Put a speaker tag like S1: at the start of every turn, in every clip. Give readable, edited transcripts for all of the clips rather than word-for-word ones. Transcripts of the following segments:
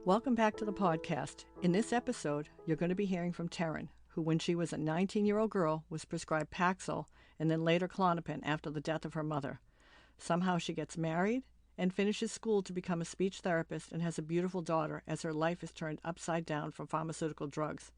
S1: Welcome back to the podcast. In this episode, you're going to be hearing from Teryn, who, when she was a 19-year-old girl, was prescribed Paxil and then later Klonopin after the death of her mother. Somehow she gets married and finishes school to become a speech therapist and has a beautiful daughter as her life is turned upside down from pharmaceutical drugs.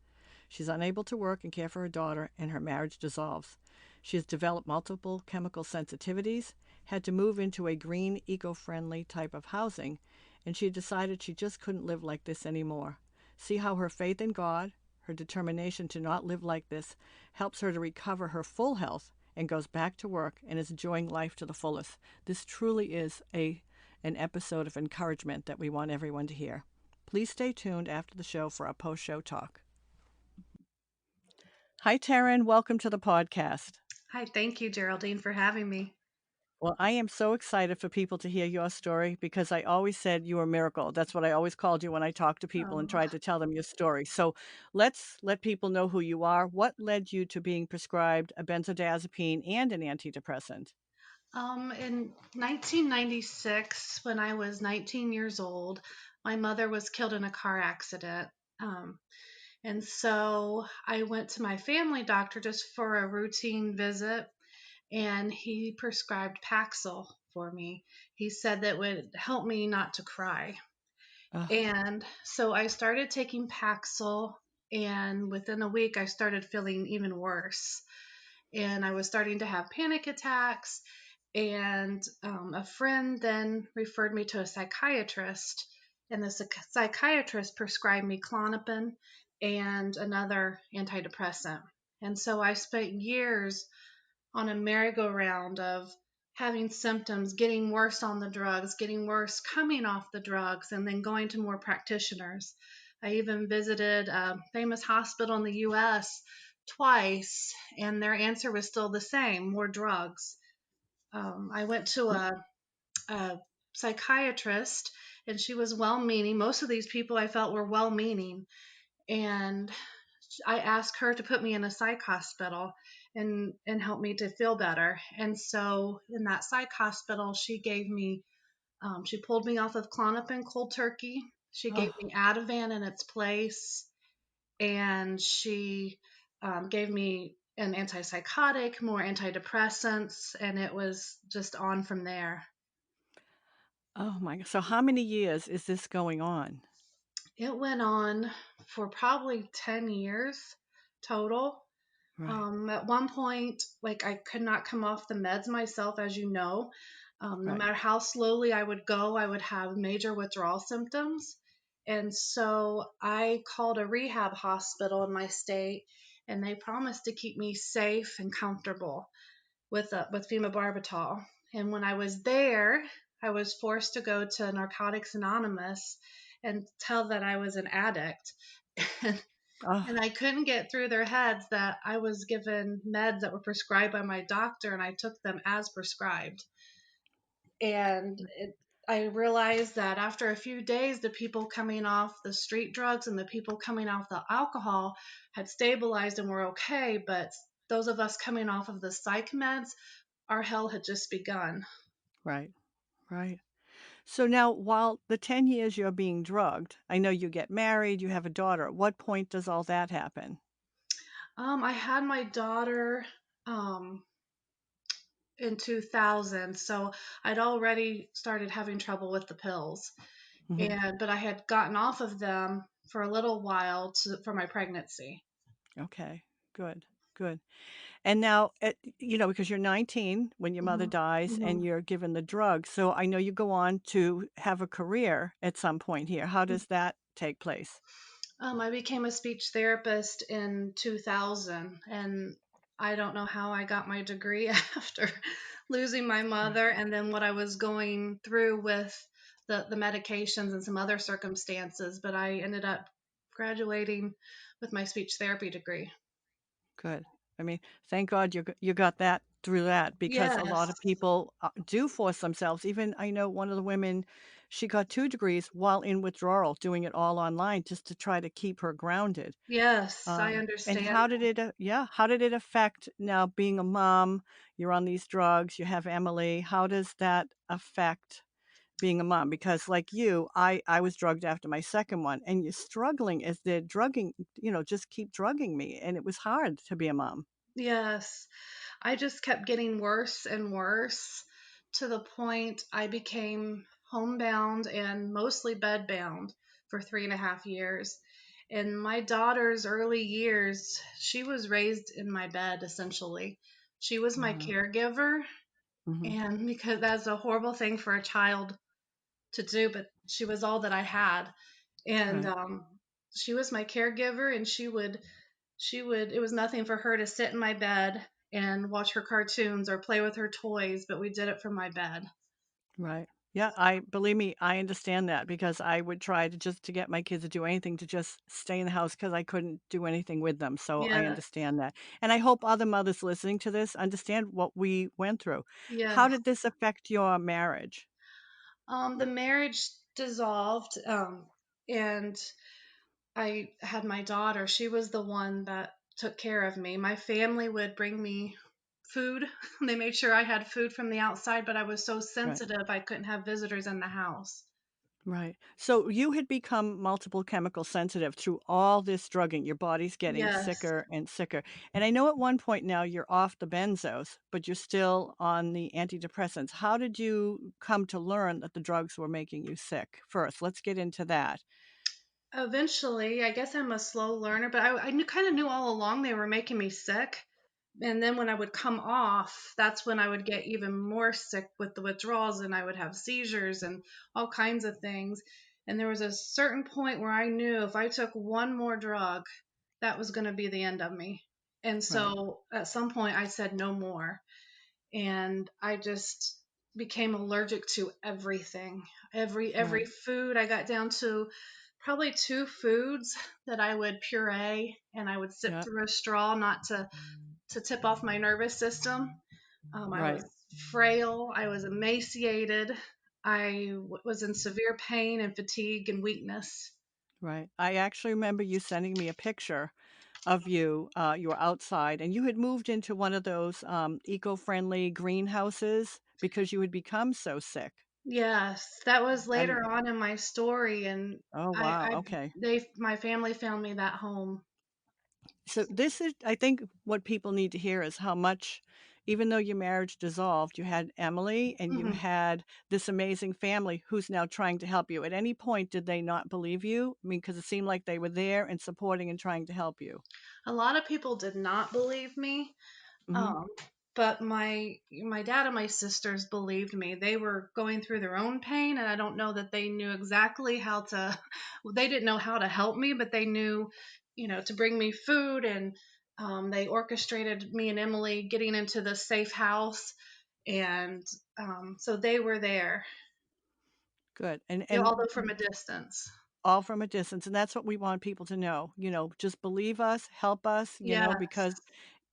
S1: She's unable to work and care for her daughter, and her marriage dissolves. She has developed multiple chemical sensitivities, had to move into a green, eco-friendly type of housing, and she decided she just couldn't live like this anymore. See how her faith in God, her determination to not live like this, helps her to recover her full health and goes back to work and is enjoying life to the fullest. This truly is an episode of encouragement that we want everyone to hear. Please stay tuned after the show for our post-show talk. Hi, Taryn. Welcome to the podcast.
S2: Hi, thank you, Geraldine, for having me.
S1: Well, I am so excited for people to hear your story because I always said you were a miracle. That's what I always called you when I talked to people and
S2: Oh.
S1: tried to tell them your story. So let's let people know who you are. What led you to being prescribed a benzodiazepine and an antidepressant?
S2: In 1996, when I was 19 years old, my mother was killed in a car accident. Um, and so I went to my family doctor just for a routine visit, and he prescribed Paxil for me. He said that would help me not to cry.
S1: Oh,
S2: And so I started taking Paxil, and within a week, I started feeling even worse. And I was starting to have panic attacks. And a friend then referred me to a psychiatrist, and the psychiatrist prescribed me Klonopin and another antidepressant. And so I spent years on a merry-go-round of having symptoms, getting worse on the drugs, getting worse coming off the drugs, and then going to more practitioners. I even visited a famous hospital in the US twice, and their answer was still the same: more drugs. I went to a psychiatrist, and she was well meaning. Most of these people I felt were well meaning. And I asked her to put me in a psych hospital and help me to feel better. And so in that psych hospital, she pulled me off of Klonopin cold turkey. She gave
S1: oh,
S2: me Ativan in its place, and she gave me an antipsychotic, more antidepressants, and it was just on from there.
S1: oh my God. So how many years is this going on?
S2: It went on for probably 10 years total.
S1: Right,
S2: At one point, like, I could not come off the meds myself, as you know. No
S1: right.
S2: matter how slowly I would go, I would have major withdrawal symptoms. And so I called a rehab hospital in my state, and they promised to keep me safe and comfortable with phenobarbital. And when I was there, I was forced to go to Narcotics Anonymous and tell that I was an addict.
S1: Oh,
S2: And I couldn't get through their heads that I was given meds that were prescribed by my doctor, and I took them as prescribed. And I realized that after a few days, the people coming off the street drugs and the people coming off the alcohol had stabilized and were okay. But those of us coming off of the psych meds, our hell had just begun.
S1: right, right. So now, while the 10 years you're being drugged, I know you get married, you have a daughter. At what point does all that happen?
S2: I had my daughter um, in 2000, so I'd already started having trouble with the pills.
S1: Hmm.
S2: But I had gotten off of them for a little while for my pregnancy.
S1: Okay, good, good. And now, because you're 19 when your mother
S2: Hmm.
S1: dies and
S2: Hmm.
S1: you're given the drug. So I know you go on to have a career at some point here. How does that take place?
S2: I became a speech therapist in 2000, and I don't know how I got my degree after losing my mother, and then what I was going through with the medications and some other circumstances, but I ended up graduating with my speech therapy degree.
S1: Good. I mean, thank God you got that through that because a lot
S2: Yes.
S1: of people do force themselves. Even I know one of the women, she got 2 degrees while in withdrawal, doing it all online just to try to keep her grounded.
S2: Yes, I
S1: And
S2: understand.
S1: how did it, how did it affect now being a mom? You're on these drugs, you have Emily. How does that affect being a mom? Because like you, I was drugged after my second one, and you're struggling as they're drugging, just keep drugging me, and it was hard to be a mom.
S2: Yes. I just kept getting worse and worse to the point I became homebound and mostly bedbound for 3.5 years. In my daughter's early years, she was raised in my bed essentially. She was my
S1: Wow.
S2: caregiver,
S1: Mhm.
S2: and because that's a horrible thing for a child to do, but she was all that I had. And
S1: Right.
S2: she was my caregiver, and she would it was nothing for her to sit in my bed and watch her cartoons or play with her toys, but we did it from my bed.
S1: Right. Yeah, I believe me, I understand that because I would try to get my kids to do anything to just stay in the house because I couldn't do anything with them. So I
S2: Yes,
S1: understand that. And I hope other mothers listening to this understand what we went through. How
S2: yes.
S1: did this affect your marriage?
S2: The marriage dissolved, and I had my daughter. She was the one that took care of me. My family would bring me food. They made sure I had food from the outside, but I was so
S1: Right.
S2: sensitive I couldn't have visitors in the house.
S1: Right. So you had become multiple chemical sensitive through all this drugging. Your body's getting
S2: Yes.
S1: sicker and sicker. And I know at one point now you're off the benzos, but you're still on the antidepressants. How did you come to learn that the drugs were making you sick? First, let's get into that.
S2: Eventually, I guess I'm a slow learner, but I knew, kind of knew all along they were making me sick. And then when I would come off, that's when I would get even more sick with the withdrawals, and I would have seizures and all kinds of things. And there was a certain point where I knew if I took one more drug, that was going to be the end of me. And
S1: Right,
S2: so at some point, I said no more. And I just became allergic to everything. Every
S1: right.
S2: food. I got down to probably two foods that I would puree, and I would sip
S1: Yeah,
S2: through a straw, not to tip off my nervous system. I
S1: right.
S2: was frail. I was emaciated. Was in severe pain and fatigue and weakness.
S1: Right. I actually remember you sending me a picture of you. You were outside and you had moved into one of those eco-friendly greenhouses because you had become so sick.
S2: Yes, that was
S1: And
S2: later on in my story, and
S1: oh
S2: I,
S1: wow,
S2: I
S1: okay.
S2: my family found me that home.
S1: So this is, I think, what people need to hear is how much, even though your marriage dissolved, you had Emily and you
S2: Mhm.
S1: had this amazing family who's now trying to help you. At any point, did they not believe you? I mean, because it seemed like they were there and supporting and trying to help you.
S2: A lot of people did not believe me,
S1: Hmm.
S2: um, but my dad and my sisters believed me. They were going through their own pain, and I don't know that they knew exactly how to. Well, they didn't know how to help me, but they knew, to bring me food, and they orchestrated me and Emily getting into the safe house, and so they were there,
S1: Good. And
S2: although from a distance.
S1: all from a distance, and that's what we want people to know, just believe us, help us,
S2: Yes,
S1: because,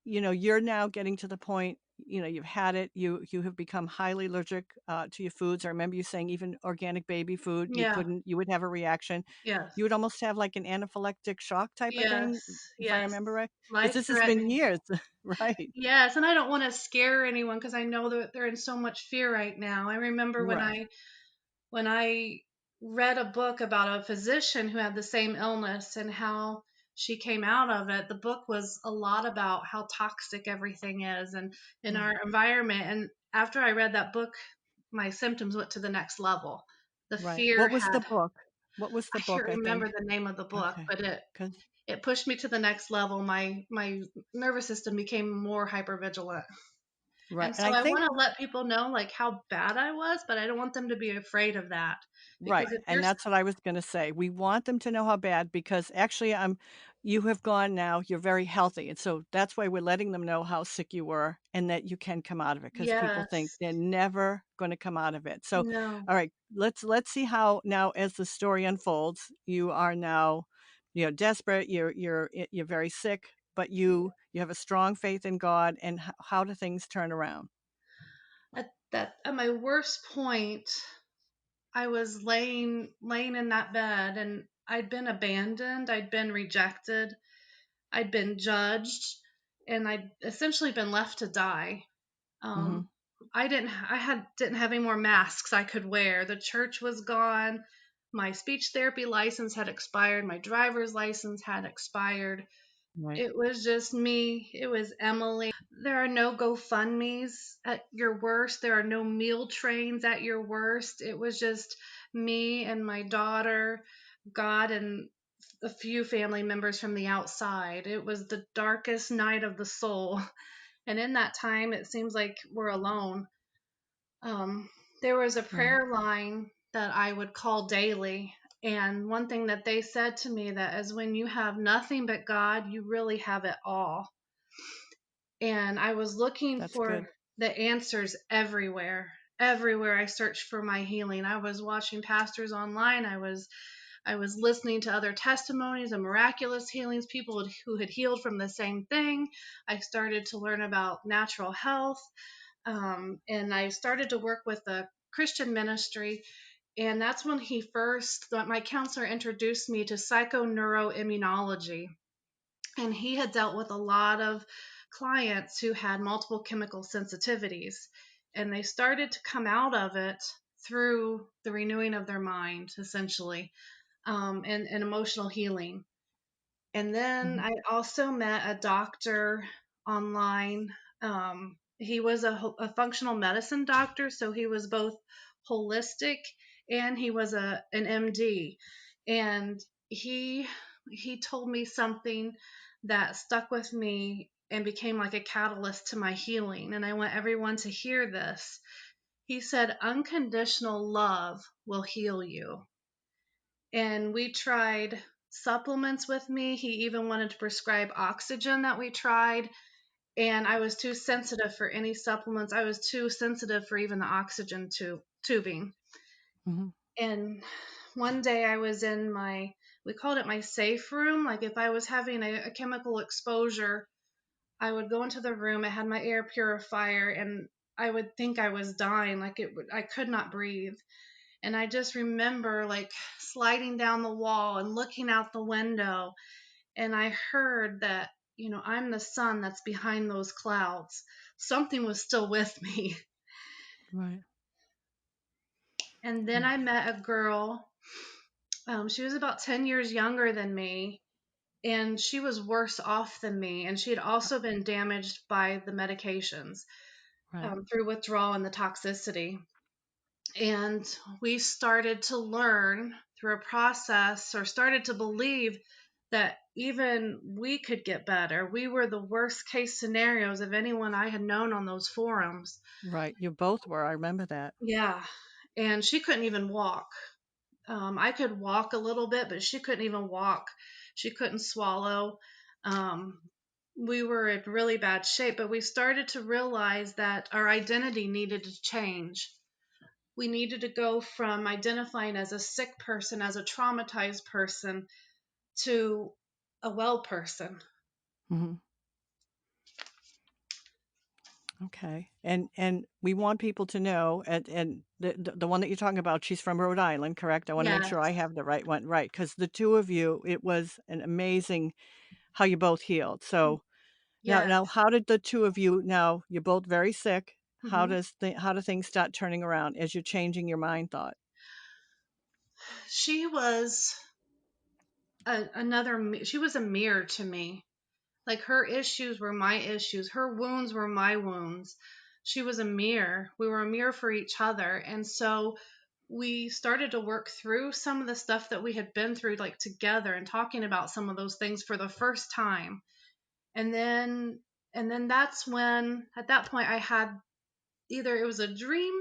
S1: you're now getting to the point, you've had it, you have become highly allergic, to your foods. I remember you saying even organic baby food,
S2: yeah,
S1: you would have a reaction.
S2: yes,
S1: You would almost have like an anaphylactic shock type of
S2: yes,
S1: thing, if I
S2: yes.
S1: remember right, because
S2: Life
S1: this has been
S2: threatening.
S1: years, right?
S2: Yes, and I don't want to scare anyone because I know that they're in so much fear right now. I remember when
S1: Right.
S2: I read a book about a physician who had the same illness and how she came out of it. The book was a lot about how toxic everything is and in
S1: Right.
S2: our environment. And after I read that book, my symptoms went to the next level. The
S1: Right.
S2: fear
S1: What was the
S2: had
S1: book? What was
S2: I
S1: the
S2: can't
S1: book, I
S2: remember
S1: think?
S2: the name of the book,
S1: Okay.
S2: but it
S1: 'Cause
S2: it pushed me to the next level. My nervous system became more hypervigilant.
S1: right,
S2: And
S1: and
S2: so
S1: I
S2: I
S1: think
S2: want to let people know like how bad I was, but I don't want them to be afraid of that because
S1: right,
S2: if
S1: and
S2: you're
S1: that's what I was gonna say. We want them to know how bad because actually, you have gone now, you're very healthy, and so that's why we're letting them know how sick you were and that you can come out of it because people think
S2: yes,
S1: they're never gonna come out of it. So,
S2: no,
S1: all right, let's see how now as the story unfolds, you are now, desperate, you're very sick, but you have a strong faith in God, and how do things turn around?
S2: at my worst point, I was laying in that bed, and I'd been abandoned, I'd been rejected, I'd been judged, and I'd essentially been left to die. Um,
S1: Mhm.
S2: didn't have any more masks I could wear. The church was gone. My speech therapy license had expired. My driver's license had expired.
S1: Right.
S2: It was just me. It was Emily. There are no GoFundMe's at your worst. There are no meal trains at your worst. It was just me and my daughter, God, and a few family members from the outside. It was the darkest night of the soul. And in that time, it seems like we're alone. Um, there was a
S1: Right.
S2: prayer line that I would call daily. And one thing that they said to me that is when you have nothing but God, you really have it all. And I was looking
S1: That's good.
S2: for the answers everywhere. Everywhere I searched for my healing. I was watching pastors online. I was listening to other testimonies of miraculous healings, people who had healed from the same thing. I started to learn about natural health, and I started to work with a Christian ministry. And that's when my counselor introduced me to psychoneuroimmunology. And he had dealt with a lot of clients who had multiple chemical sensitivities. And they started to come out of it through the renewing of their mind, essentially, and emotional healing. And then
S1: Hmm.
S2: I also met a doctor online. He was a functional medicine doctor, so he was both holistic and he was an MD. And he he told me something that stuck with me and became like a catalyst to my healing. And I want everyone to hear this. He said, "Unconditional love will heal you." And we tried supplements with me. He even wanted to prescribe oxygen that we tried. And I was too sensitive for any supplements. I was too sensitive for even the oxygen tubing.
S1: Hmm.
S2: And one day I was in we called it my safe room. Like if I was having a chemical exposure, I would go into the room. It had my air purifier, and I would think I was dying. Like I could not breathe. And I just remember like sliding down the wall and looking out the window. And I heard that, I'm the sun that's behind those clouds. Something was still with me.
S1: Right.
S2: And then I met a girl. She was about 10 years younger than me. And she was worse off than me. And she had also been damaged by the medications,
S1: Right.
S2: through withdrawal and the toxicity. And we started to learn through a process, or started to believe that even we could get better. We were the worst case scenarios of anyone I had known on those forums.
S1: Right. You both were. I remember that.
S2: Yeah. And she couldn't even walk. I could walk a little bit, but she couldn't even walk. She couldn't swallow. Um, we were in really bad shape, but we started to realize that our identity needed to change. We needed to go from identifying as a sick person, as a traumatized person, to a well person.
S1: Hmm. Okay. And we want people to know, and the one that you're talking about, she's from Rhode Island, correct? I want to make
S2: Yes.
S1: sure I have the right one, right? Because the two of you, it was an amazing how you both healed. So
S2: Yes.
S1: now, how did the two of you? Now you're both very sick.
S2: Hmm.
S1: How do things start turning around as you're changing your mind thought?
S2: She was she was a mirror to me. Like her issues were my issues, her wounds were my wounds. She was a mirror. We were a mirror for each other. And so we started to work through some of the stuff that we had been through, like together, and talking about some of those things for the first time. And then that's when, at that point, I had, either it was a dream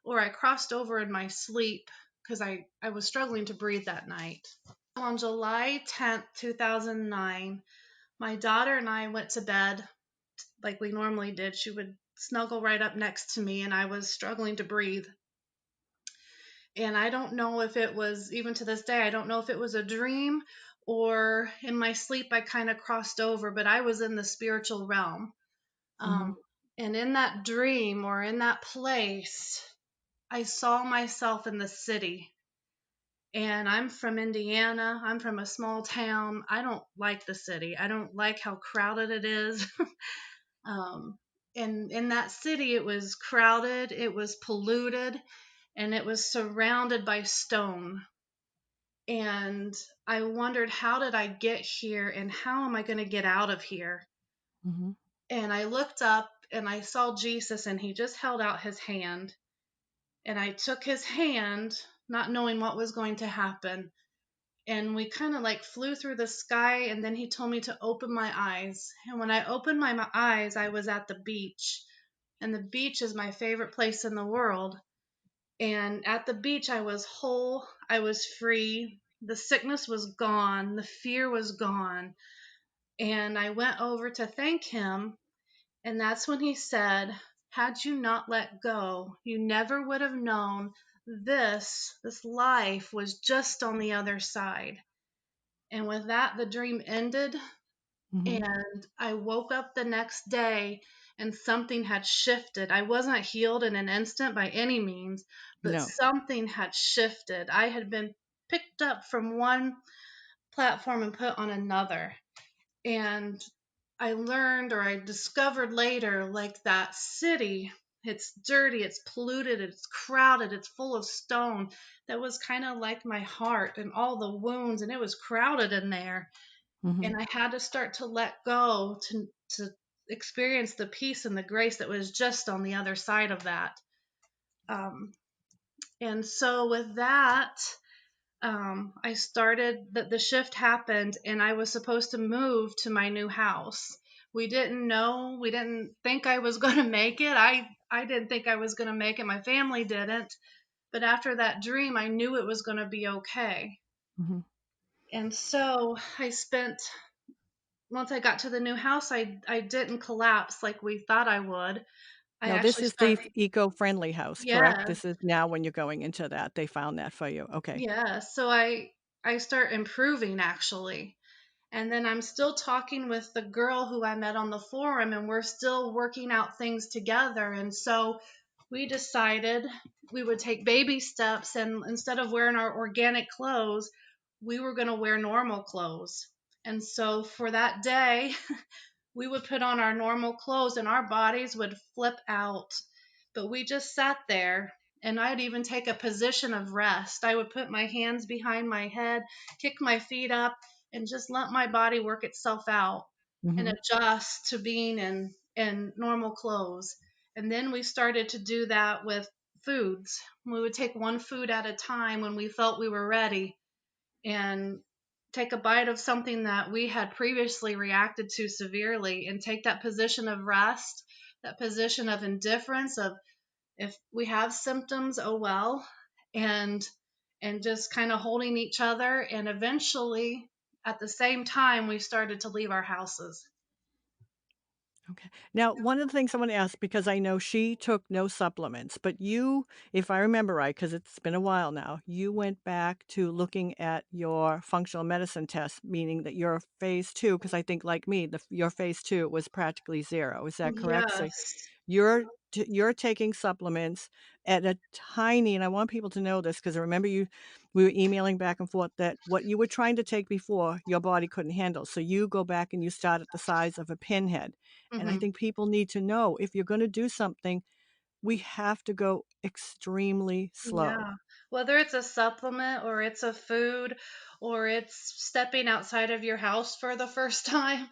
S2: or I crossed over in my sleep, because I was struggling to breathe that night. On July 10th, 2009, my daughter and I went to bed like we normally did. She would snuggle right up next to me, and I was struggling to breathe. And I don't know if it was, even to this day, I don't know if it was a dream or in my sleep I kind of crossed over, but I was in the spiritual realm.
S1: Hmm.
S2: Um, and in that dream, or in that place, I saw myself in the city. And I'm from Indiana. I'm from a small town. I don't like the city. I don't like how crowded it is. um, And in that city, it was crowded, it was polluted, and it was surrounded by stone. And I wondered, how did I get here and how am I going to get out of here?
S1: Mm-hmm.
S2: And I looked up and I saw Jesus, and he just held out his hand. And I took his hand, not knowing what was going to happen. And we kind of like flew through the sky. And then he told me to open my eyes. And when I opened my eyes, I was at the beach. And the beach is my favorite place in the world. And at the beach, I was whole, I was free. The sickness was gone, the fear was gone. And I went over to thank him. And that's when he said, had you not let go, you never would have known this life was just on the other side. And with that, the dream ended.
S1: Mm-hmm.
S2: And I woke up the next day and something had shifted. I wasn't healed in an instant by any means, but
S1: No.
S2: something had shifted. I had been picked up from one platform and put on another. And I learned, or I discovered later, like that city, it's dirty, it's polluted, it's crowded, it's full of stone. That was kind of like my heart and all the wounds, and it was crowded in there.
S1: Mm-hmm.
S2: And I had to start to let go to experience the peace and the grace that was just on the other side of that. Um, and so with that, I started that the shift happened, and I was supposed to move to my new house. We didn't know, we didn't think I was going to make it. I didn't think I was going to make it. My family didn't. But after that dream, I knew it was going to be okay.
S1: Mm-hmm.
S2: And so I spent once I got to the new house, I didn't collapse like we thought I would. I
S1: Now, this
S2: actually
S1: is the
S2: started,
S1: eco-friendly house, correct?
S2: yeah,
S1: This is now when you're going into that. They found that for you. Okay.
S2: yeah. So I start improving actually. And then I'm still talking with the girl who I met on the forum, and we're still working out things together. And so we decided we would take baby steps, and instead of wearing our organic clothes, we were going to wear normal clothes. And so for that day, we would put on our normal clothes and our bodies would flip out. But we just sat there, and I'd even take a position of rest. I would put my hands behind my head, kick my feet up, and just let my body work itself out and
S1: Mm-hmm.
S2: adjust to being in normal clothes. And then we started to do that with foods. We would take one food at a time when we felt we were ready and take a bite of something that we had previously reacted to severely and take that position of rest, that position of indifference of if we have symptoms, oh well, and just kind of holding each other. And eventually at the same time we started to leave our houses.
S1: Okay. Now, one of the things I want to ask, because I know she took no supplements, but you, if I remember right, because it's been a while now, you went back to looking at your functional medicine test, meaning that your phase two, because I think like me, your phase two was practically zero. Is that correct? So
S2: Yes.
S1: you're taking supplements at a tiny, and I want people to know this because I remember we were emailing back and forth that what you were trying to take before your body couldn't handle. So you go back and you start at the size of a pinhead. And I
S2: Hmm.
S1: think people need to know if you're going to do something, we have to go extremely slow.
S2: Yeah. Whether it's a supplement or it's a food or it's stepping outside of your house for the first time,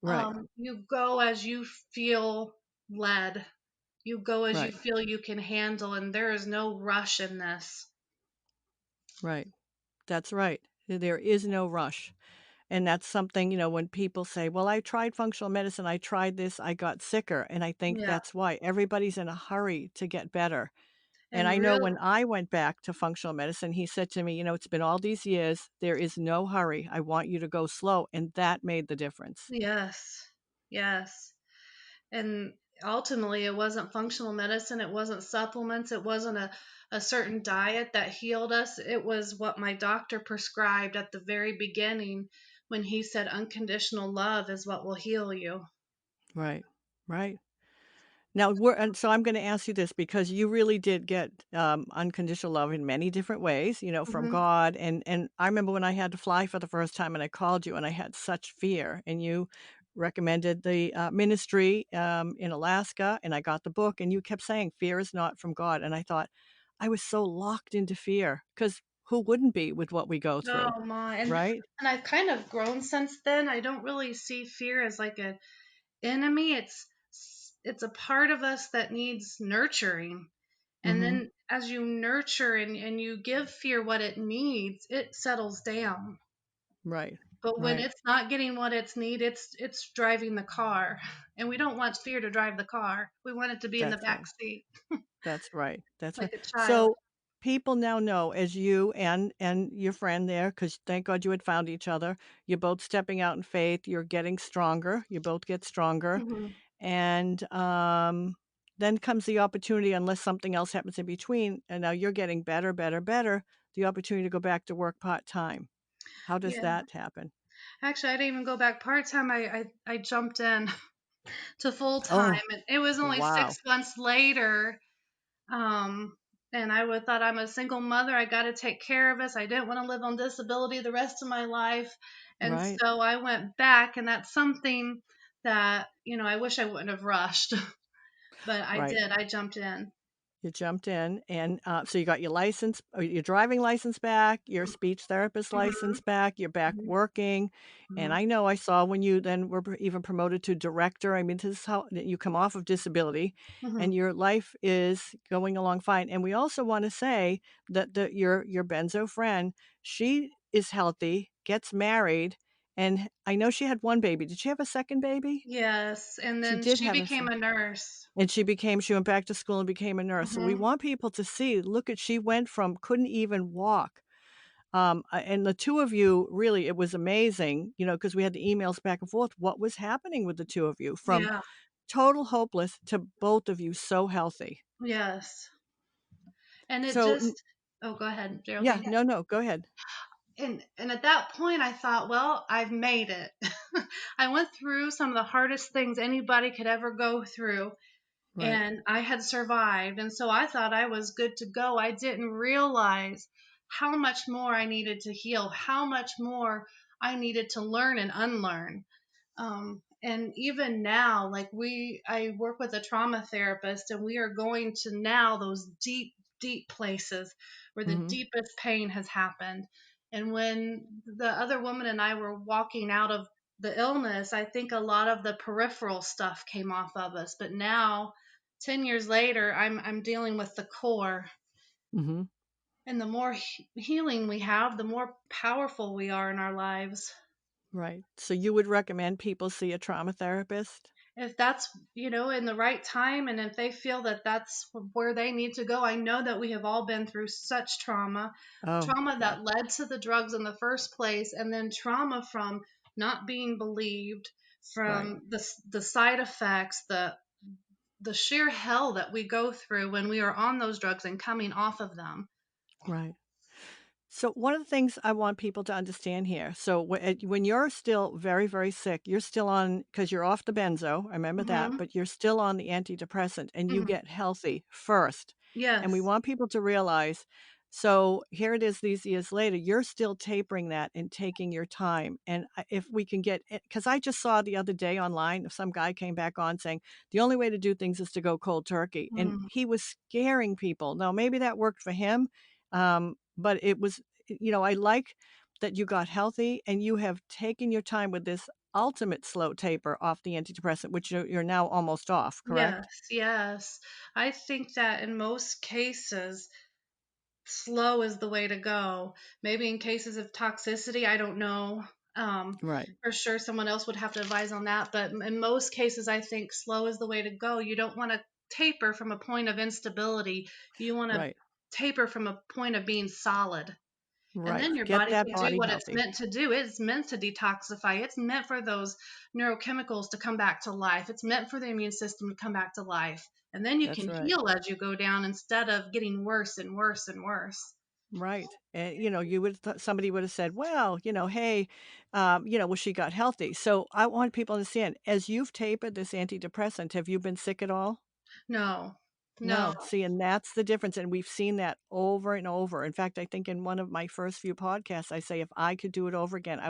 S1: Right,
S2: you go as you feel led. You go as you
S1: right,
S2: feel you can handle, and there is no rush in this.
S1: right. That's right. There is no rush. And that's something, when people say, well, I tried functional medicine, I tried this, I got sicker. And I think
S2: Yeah.
S1: that's why everybody's in a hurry to get better. And
S2: And
S1: I know
S2: real,
S1: when I went back to functional medicine, he said to me, it's been all these years. There is no hurry. I want you to go slow. And that made the difference.
S2: yes. Yes. And ultimately, it wasn't functional medicine, it wasn't supplements, it wasn't a certain diet that healed us. It was what my doctor prescribed at the very beginning when he said unconditional love is what will heal you.
S1: Right, right. Now, and so I'm going to ask you this because you really did get unconditional love in many different ways, from
S2: Hmm.
S1: God. And I remember when I had to fly for the first time and I called you and I had such fear, and you recommended the ministry in Alaska, and I got the book, and you kept saying, "Fear is not from God." And I thought, I was so locked into fear because who wouldn't be with what we go through,
S2: Oh my.
S1: right?
S2: And I've kind of grown since then. I don't really see fear as like a enemy. It's a part of us that needs nurturing. And
S1: Hmm.
S2: then as you nurture and you give fear what it needs, it settles down.
S1: Right,
S2: But when
S1: right.
S2: it's not getting what it's need, it's driving the car. And we don't want fear to drive the car. We want it to be in the
S1: That's
S2: back
S1: right.
S2: seat
S1: That's right. That's right.
S2: like a child.
S1: So people now know, as you and your friend there, because thank God you had found each other. You're both stepping out in faith. You're getting stronger. You both get stronger,
S2: Hmm.
S1: and then comes the opportunity, unless something else happens in between. And now you're getting better, better, better. The opportunity to go back to work part time. How does
S2: Yeah.
S1: that happen?
S2: Actually, I didn't even go back part time. I jumped in to full time,
S1: Oh,
S2: and it was only
S1: wow!
S2: 6 months later. Um, and I would thought I'm a single mother. I got to take care of us. I didn't want to live on disability the rest of my life, and
S1: Right,
S2: so I went back. And that's something that I wish I wouldn't have rushed, but I
S1: right.
S2: did. I jumped in.
S1: You jumped in, and, so you got your license or your driving license back, your speech therapist
S2: Hmm.
S1: license back, you're back
S2: Hmm.
S1: working, and
S2: Hmm.
S1: I know I saw when you then were even promoted to director. I mean, this is how you come off of disability,
S2: Hmm.
S1: and your life is going along fine, and we also wanna say that your benzo friend, she is healthy, gets married, and I know she had 1 baby. Did she have a 2nd baby?
S2: Yes, and
S1: She
S2: then
S1: did
S2: she
S1: have a
S2: became a nurse.
S1: and she went back to school and became a nurse. So we
S2: Hmm.
S1: want people to see, look at she went from couldn't even walk. And the 2 of you, really, it was amazing, because we had the emails back and forth. What was happening with the 2 of you from
S2: Yeah.
S1: total hopeless to both of you so healthy?
S2: Yes. And it
S1: So
S2: just. Oh, go ahead,
S1: yeah,
S2: Geraldine.
S1: no, no, go ahead.
S2: And at that point I thought, well, I've made it. I went through some of the hardest things anybody could ever go through,
S1: Right.
S2: and I had survived, and so I thought I was good to go. I didn't realize how much more I needed to heal, how much more I needed to learn and unlearn. And even now, like I work with a trauma therapist, and we are going to now those deep, deep places where the
S1: Mhm.
S2: deepest pain has happened. And when the other woman and I were walking out of the illness, I think a lot of the peripheral stuff came off of us. But now, 10 years later, I'm dealing with the core.
S1: Mhm.
S2: And the more healing we have, the more powerful we are in our lives.
S1: Right. So you would recommend people see a trauma therapist?
S2: If that's in the right time, and if they feel that that's where they need to go. I know that we have all been through such
S1: Oh,
S2: trauma
S1: yeah.
S2: that led to the drugs in the first place, and then trauma from not being believed,
S1: Right.
S2: from the side effects, the sheer hell that we go through when we are on those drugs and coming off of them.
S1: Right. So one of the things I want people to understand here, so when you're still very, very sick, you're still on because you're off the benzo, I remember that,
S2: Hmm.
S1: but you're still on the antidepressant and you
S2: Hmm.
S1: get healthy first. And we
S2: Yes.
S1: want people to realize, so here it is these years later, you're still tapering that and taking your time. And if we can get, because I just saw the other day online, some guy came back on saying the only way to do things is to go cold turkey. And
S2: Mm.
S1: he was scaring people. Now, maybe that worked for him. But it was I like that you got healthy and you have taken your time with this ultimate slow taper off the antidepressant, which you're now almost off,
S2: Yes,
S1: correct?
S2: yes. I think that in most cases, slow is the way to go. Maybe in cases of toxicity, I don't know. Um,
S1: Right,
S2: for sure, someone else would have to advise on that. But in most cases, I think slow is the way to go. You don't want to taper from a point of instability. You want to
S1: right,
S2: taper from a point of being solid. And
S1: right.
S2: then your
S1: Get
S2: body
S1: that
S2: can do
S1: body
S2: what it's
S1: healthy.
S2: meant to do. It's meant to detoxify. It's meant for those neurochemicals to come back to life. It's meant for the immune system to come back to life. And then you
S1: That's
S2: can
S1: right.
S2: heal as you go down instead of getting worse and worse and worse.
S1: Right. And you would somebody would have said, well, hey, well, she got healthy. So I want people to understand, as you've tapered this antidepressant, have you been sick at all?
S2: No. No.
S1: No, see, and that's the difference, and we've seen that over and over. In fact, I think in one of my first few podcasts, I say if I could do it over again,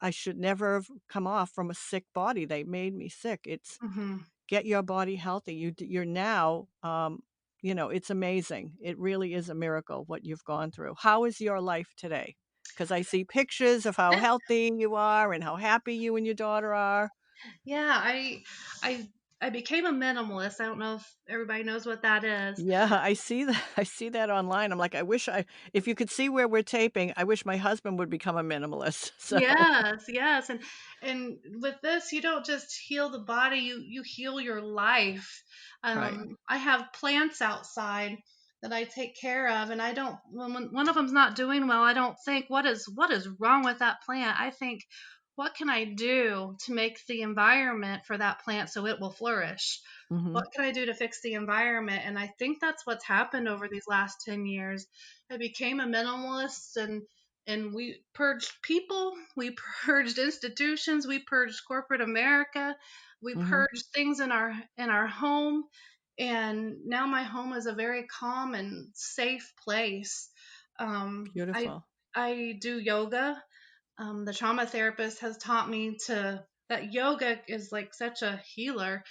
S1: I should never have come off from a sick body. They made me sick. It's
S2: Hmm.
S1: get your body healthy. You're now, it's amazing. It really is a miracle what you've gone through. How is your life today? Because I see pictures of how healthy you are and how happy you and your daughter are.
S2: Yeah, I I became a minimalist. I don't know if everybody knows what that is.
S1: Yeah, I see that. I see that online. I'm like, if you could see where we're taping, I wish my husband would become a minimalist. So,
S2: Yes, yes. And with this, you don't just heal the body, you heal your life.
S1: right.
S2: I have plants outside that I take care of, and I don't when one of them's not doing well, I don't think what is wrong with that plant. I think what can I do to make the environment for that plant so it will flourish?
S1: Mhm.
S2: What can I do to fix the environment? And I think that's what's happened over these last 10 years. I became a minimalist, and we purged people, we purged institutions, we purged corporate America, we
S1: Mhm.
S2: purged things in our home, and now my home is a very calm and safe place. I
S1: Beautiful.
S2: I do yoga. The trauma therapist has taught me to that yoga is like such a healer,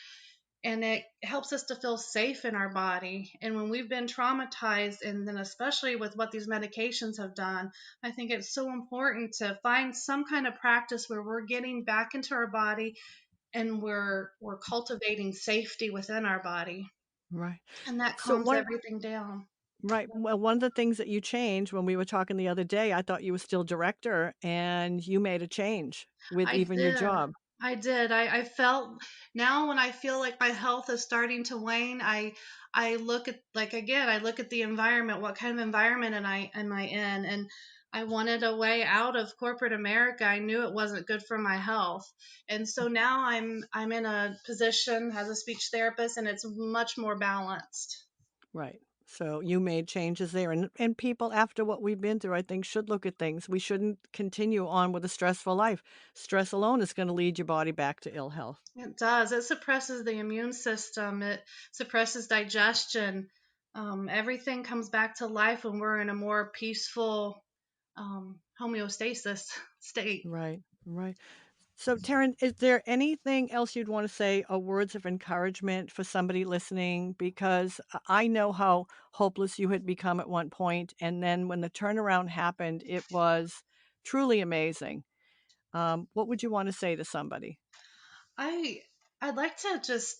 S2: and it helps us to feel safe in our body. And when we've been traumatized, and then especially with what these medications have done, I think it's so important to find some kind of practice where we're getting back into our body, and we're cultivating safety within our body,
S1: Right.
S2: and that
S1: So
S2: calms
S1: one
S2: everything down.
S1: right. Well, one of the things that you changed when we were talking the other day, I thought you were still director and you made a change with
S2: I
S1: even your
S2: did.
S1: job.
S2: I did. I felt now when I feel like my health is starting to wane, I look at like again, I look at the environment, what kind of environment am I in? And I wanted a way out of corporate America. I knew it wasn't good for my health. And so now I'm in a position as a speech therapist, and it's much more balanced.
S1: Right. So you made changes there, and people after what we've been through, I think, should look at things. We shouldn't continue on with a stressful life. Stress alone is going to lead your body back to ill health.
S2: It does. It suppresses the immune system. It suppresses digestion. Everything comes back to life when we're in a more peaceful homeostasis state.
S1: Right. Right. So, Taryn, is there anything else you'd want to say or words of encouragement for somebody listening? Because I know how hopeless you had become at one point, and then when the turnaround happened, it was truly amazing. What would you want to say to somebody?
S2: I I'd like to just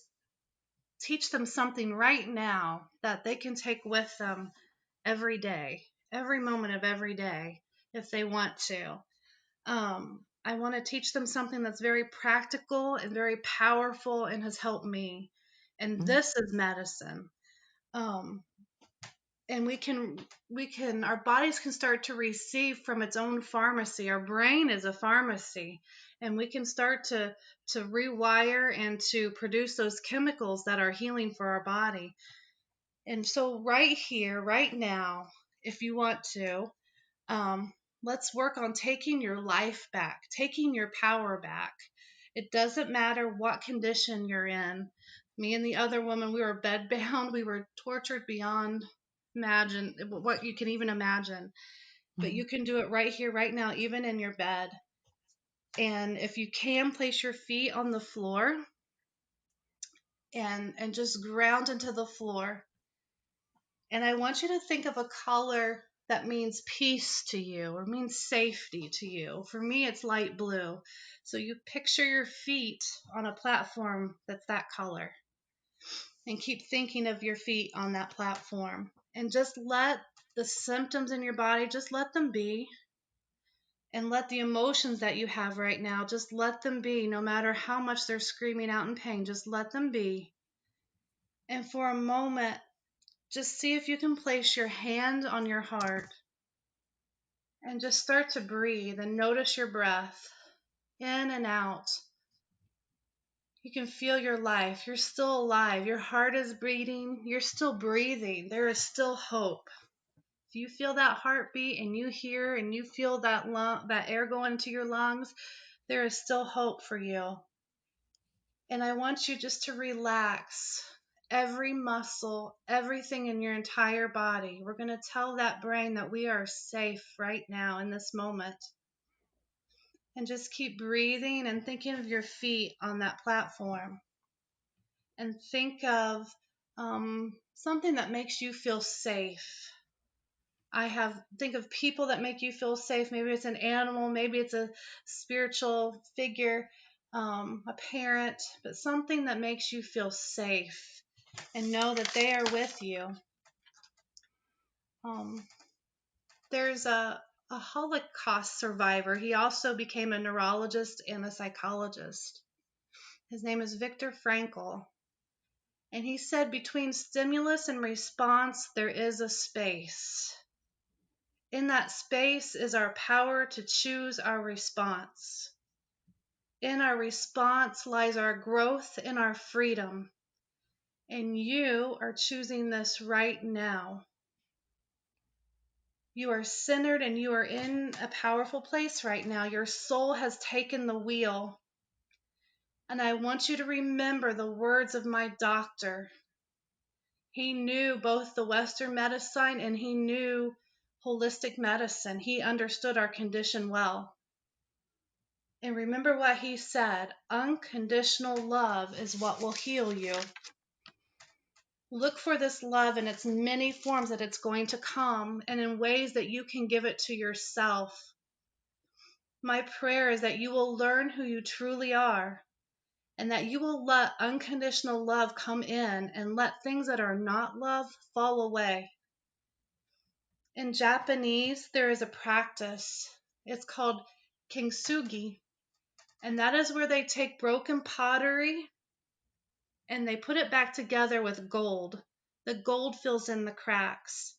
S2: teach them something right now that they can take with them every day, every moment of every day, if they want to. I want to teach them something that's very practical and very powerful and has helped me. And
S1: Mhm.
S2: this is medicine. Um, and we can our bodies can start to receive from its own pharmacy. Our brain is a pharmacy, and we can start to rewire and to produce those chemicals that are healing for our body. And so right here right now, if you want to, um, let's work on taking your life back, taking your power back. It doesn't matter what condition you're in. Me and the other woman, we were bedbound. We were tortured beyond imagine what you can even imagine. But
S1: Mhm.
S2: you can do it right here, right now, even in your bed. And if you can, place your feet on the floor and just ground into the floor. And I want you to think of a color that means peace to you or means safety to you. For me, it's light blue. So you picture your feet on a platform that's that color, and keep thinking of your feet on that platform. And just let the symptoms in your body, just let them be. And let the emotions that you have right now, just let them be, no matter how much they're screaming out in pain, just let them be. And for a moment, just see if you can place your hand on your heart and just start to breathe and notice your breath in and out. You can feel your life. You're still alive. Your heart is beating. You're still breathing. There is still hope. If you feel that heartbeat and you hear and you feel that air going into your lungs, there is still hope for you. And I want you just to relax every muscle, everything in your entire body. We're going to tell that brain that we are safe right now in this moment. And just keep breathing and thinking of your feet on that platform. And something that makes you feel safe. Think of people that make you feel safe. Maybe it's an animal, maybe it's a spiritual figure, a parent, but something that makes you feel safe and know that they are with you. Um, there's a Holocaust survivor. He also became a neurologist and a psychologist. His name is Viktor Frankl. And he said between stimulus and response, there is a space. In that space is our power to choose our response. In our response lies our growth and our freedom. And you are choosing this right now. You are centered and you are in a powerful place right now. Your soul has taken the wheel. And I want you to remember the words of my doctor. He knew both the Western medicine and he knew holistic medicine. He understood our condition well. And remember what he said, unconditional love is what will heal you. Look for this love in its many forms that it's going to come and in ways that you can give it to yourself. My prayer is that you will learn who you truly are and that you will let unconditional love come in and let things that are not love fall away. In Japanese, there is a practice. It's called kintsugi, and that is where they take broken pottery and they put it back together with gold. The gold fills in the cracks.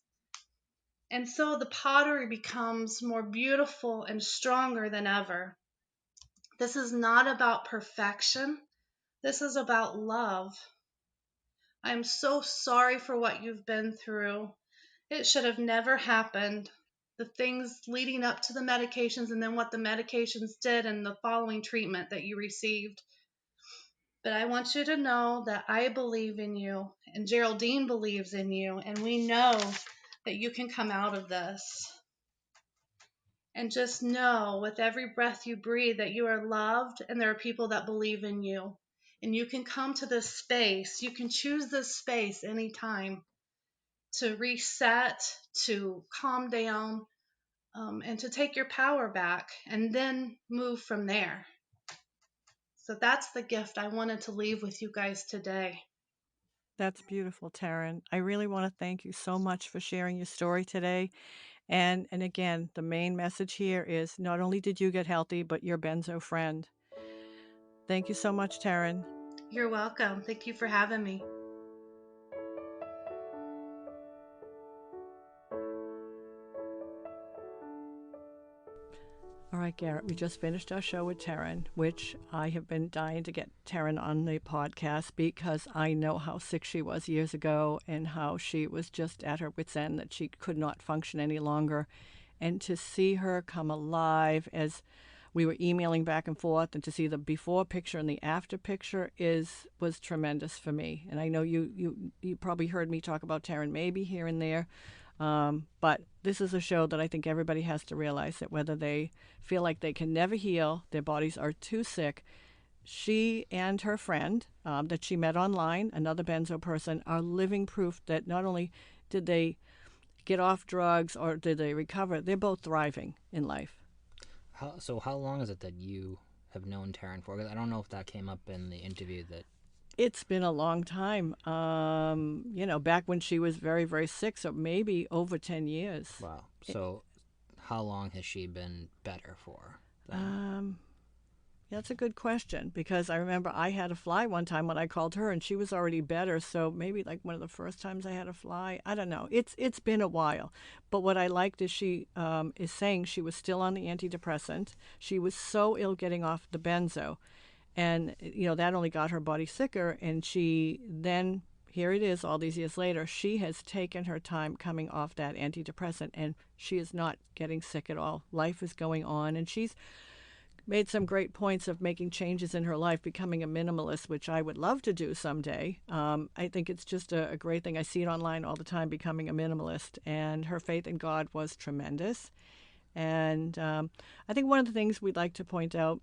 S2: And so the pottery becomes more beautiful and stronger than ever. This is not about perfection. This is about love. I am so sorry for what you've been through. It should have never happened. The things leading up to the medications and then what the medications did and the following treatment that you received. But I want you to know that I believe in you and Geraldine believes in you, and we know that you can come out of this. And just know with every breath you breathe that you are loved and there are people that believe in you. And you can come to this space. You can choose this space anytime to reset, to calm down, and to take your power back and then move from there. So that's the gift I wanted to leave with you guys today.
S1: That's beautiful, Taryn. I really want to thank you so much for sharing your story today. And again, the main message here is not only did you get healthy, but your benzo friend. Thank you so much, Taryn.
S2: You're welcome. Thank you for having me.
S1: All right, Garrett, we just finished our show with Taryn, which I have been dying to get Taryn on the podcast because I know how sick she was years ago and how she was just at her wit's end, that she could not function any longer. And to see her come alive as we were emailing back and forth, and to see the before picture and the after picture was tremendous for me. And I know you probably heard me talk about Taryn maybe here and there, but this is a show that I think everybody has to realize that whether they feel like they can never heal, their bodies are too sick, she and her friend that she met online, another benzo person, are living proof that not only did they get off drugs or did they recover, they're both thriving in life.
S3: How long is it that you have known Teryn for? 'Cause I don't know if that came up in the interview that...
S1: It's been a long time. Back when she was very, very sick, so maybe over 10 years.
S3: Wow. So how long has she been better for
S1: then? That's a good question, because I remember I had a fly one time when I called her and she was already better, so maybe like one of the first times I had a fly. I don't know. It's been a while. But what I liked is she is saying she was still on the antidepressant. She was so ill getting off the benzo. And, that only got her body sicker. And she then, here it is all these years later, she has taken her time coming off that antidepressant and she is not getting sick at all. Life is going on and she's made some great points of making changes in her life, becoming a minimalist, which I would love to do someday. I think it's just a great thing. I see it online all the time, becoming a minimalist. And her faith in God was tremendous. And I think one of the things we'd like to point out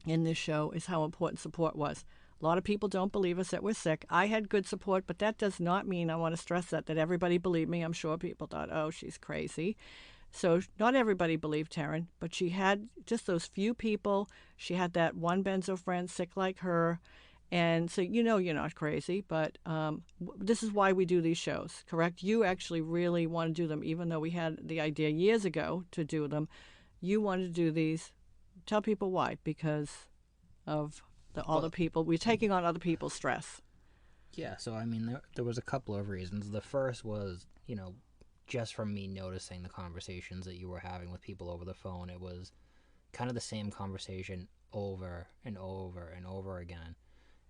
S1: in this show is how important support was. A lot of people don't believe us that we're sick. I had good support, but that does not mean, I want to stress that everybody believed me. I'm sure people thought, oh, she's crazy. So not everybody believed Teryn, but she had just those few people. She had that one benzo friend sick like her. And so you're not crazy, but this is why we do these shows, correct? You actually really want to do them, even though we had the idea years ago to do them. You wanted to do these. Tell people why, because of all the people. We're taking on other people's stress.
S3: Yeah, so I mean, there was a couple of reasons. The first was, just from me noticing the conversations that you were having with people over the phone, it was kind of the same conversation over and over and over again.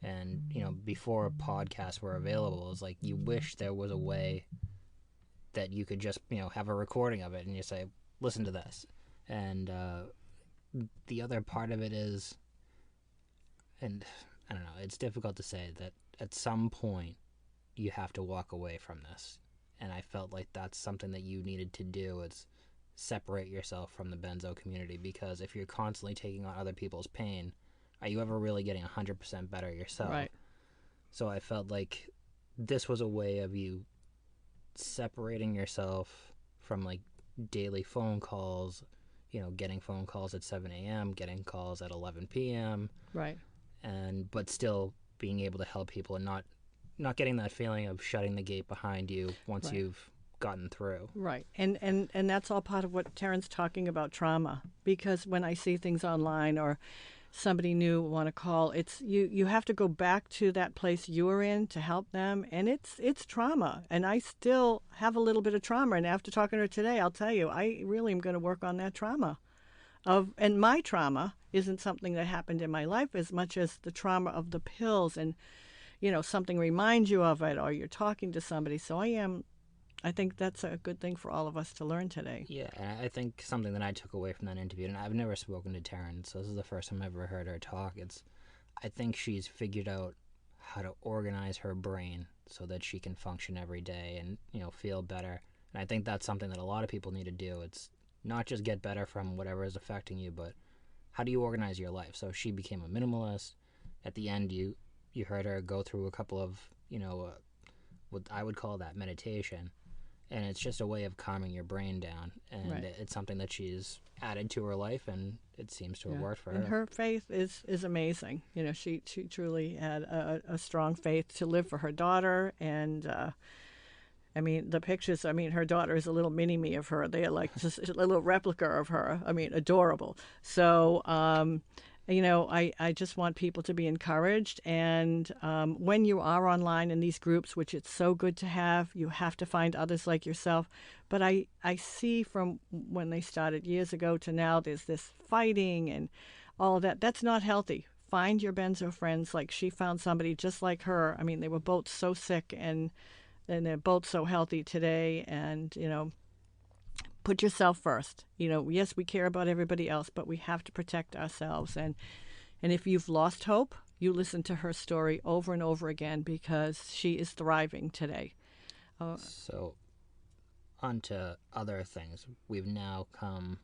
S3: And, before podcasts were available, it's like you wish there was a way that you could just, have a recording of it and you say, listen to this. And the other part of it is, and I don't know, it's difficult to say that at some point you have to walk away from this. And I felt like that's something that you needed to do, is separate yourself from the benzo community, because if you're constantly taking on other people's pain, are you ever really getting 100% better yourself?
S1: Right.
S3: So I felt like this was a way of you separating yourself from like daily phone calls, getting phone calls at 7 a.m., getting calls at 11 p.m.
S1: Right.
S3: But still being able to help people and not getting that feeling of shutting the gate behind you once
S1: Right.
S3: you've gotten through.
S1: Right. And that's all part of what Teryn's talking about, trauma. Because when I see things online or somebody new want to call, it's you have to go back to that place you were in to help them, and it's trauma. And I still have a little bit of trauma, and after talking to her today, I'll tell you, I really am going to work on that trauma. And my trauma isn't something that happened in my life as much as the trauma of the pills, and something reminds you of it, or you're talking to somebody. So I think that's a good thing for all of us to learn today.
S3: Yeah, and I think something that I took away from that interview, and I've never spoken to Taryn, so this is the first time I've ever heard her talk, I think she's figured out how to organize her brain so that she can function every day and, feel better. And I think that's something that a lot of people need to do. It's not just get better from whatever is affecting you, but how do you organize your life? So she became a minimalist. At the end, you heard her go through a couple of, what I would call that meditation. And it's just a way of calming your brain down. And
S1: Right.
S3: It's something that she's added to her life, and it seems to have worked for her.
S1: And her faith is amazing. She truly had a strong faith to live for her daughter. And, the pictures, her daughter is a little mini-me of her. They are like just a little replica of her. Adorable. So, I just want people to be encouraged. And when you are online in these groups, which it's so good to have, you have to find others like yourself. But I see from when they started years ago to now, there's this fighting and all of that. That's not healthy. Find your benzo friends. Like she found somebody just like her. They were both so sick and they're both so healthy today. And, put yourself first. Yes, we care about everybody else, but we have to protect ourselves. And if you've lost hope, you listen to her story over and over again, because she is thriving today.
S3: So, on to other things. We've now come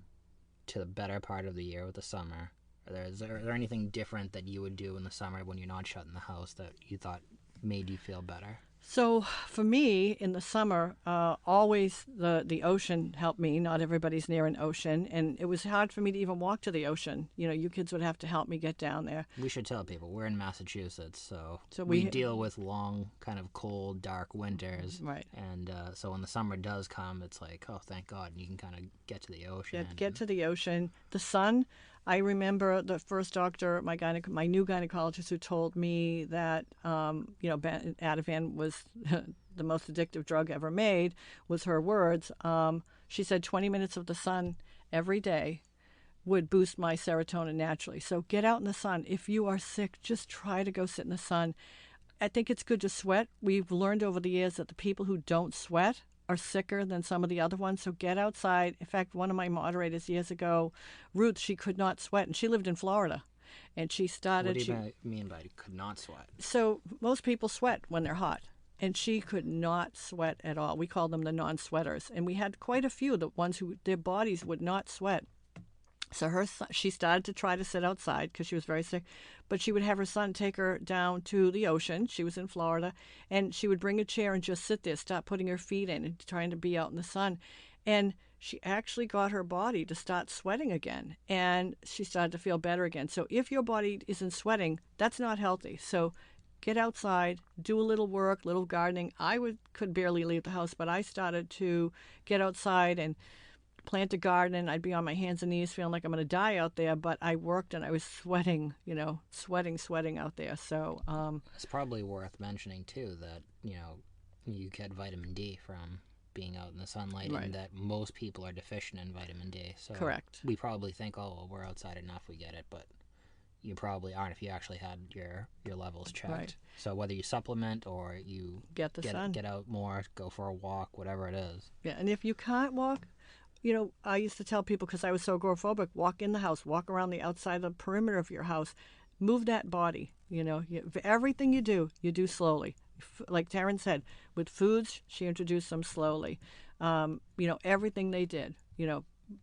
S3: to the better part of the year with the summer. Is there anything different that you would do in the summer when you're not shut in the house that you thought made you feel better?
S1: So for me, in the summer, always the ocean helped me. Not everybody's near an ocean, and it was hard for me to even walk to the ocean. You kids would have to help me get down there.
S3: We should tell people we're in Massachusetts, so
S1: we
S3: deal with long, kind of cold, dark winters.
S1: Right.
S3: And so when the summer does come, it's like, oh, thank God, you can kind of get to the ocean.
S1: Get to the ocean. The sun. I remember the first doctor, my new gynecologist, who told me that Ativan was the most addictive drug ever made, was her words. She said 20 minutes of the sun every day would boost my serotonin naturally. So get out in the sun. If you are sick, just try to go sit in the sun. I think it's good to sweat. We've learned over the years that the people who don't sweat are sicker than some of the other ones. So get outside. In fact, one of my moderators years ago, Ruth, she could not sweat, and she lived in Florida. And she started.
S3: What do you mean by could not sweat?
S1: So most people sweat when they're hot. And she could not sweat at all. We called them the non-sweaters. And we had quite a few, the ones who their bodies would not sweat. So she started to try to sit outside because she was very sick, but she would have her son take her down to the ocean. She was in Florida, and she would bring a chair and just sit there, stop putting her feet in and trying to be out in the sun. And she actually got her body to start sweating again, and she started to feel better again. So if your body isn't sweating, that's not healthy. So get outside, do a little work, little gardening. Could barely leave the house, but I started to get outside and plant a garden. I'd be on my hands and knees feeling like I'm going to die out there, but I worked and I was sweating, sweating out there. So
S3: it's probably worth mentioning too that you get vitamin D from being out in the sunlight,
S1: right.
S3: And that most people are deficient in vitamin D. So
S1: correct.
S3: We probably think, oh, well, we're outside enough, we get it, but you probably aren't if you actually had your levels checked.
S1: Right.
S3: So whether you supplement or you
S1: get sun,
S3: get out more, go for a walk, whatever it is.
S1: Yeah, and if you can't walk, I used to tell people, because I was so agoraphobic, walk in the house, walk around the outside, the perimeter of your house, move that body. Everything you do slowly. Like Taryn said, with foods, she introduced them slowly. Everything they did,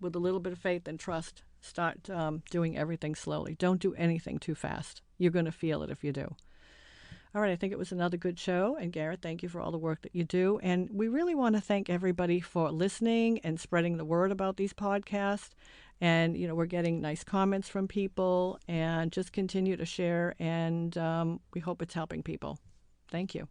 S1: with a little bit of faith and trust, start doing everything slowly. Don't do anything too fast. You're going to feel it if you do. All right, I think it was another good show. And Garrett, thank you for all the work that you do. And we really want to thank everybody for listening and spreading the word about these podcasts. And, we're getting nice comments from people, and just continue to share. And we hope it's helping people. Thank you.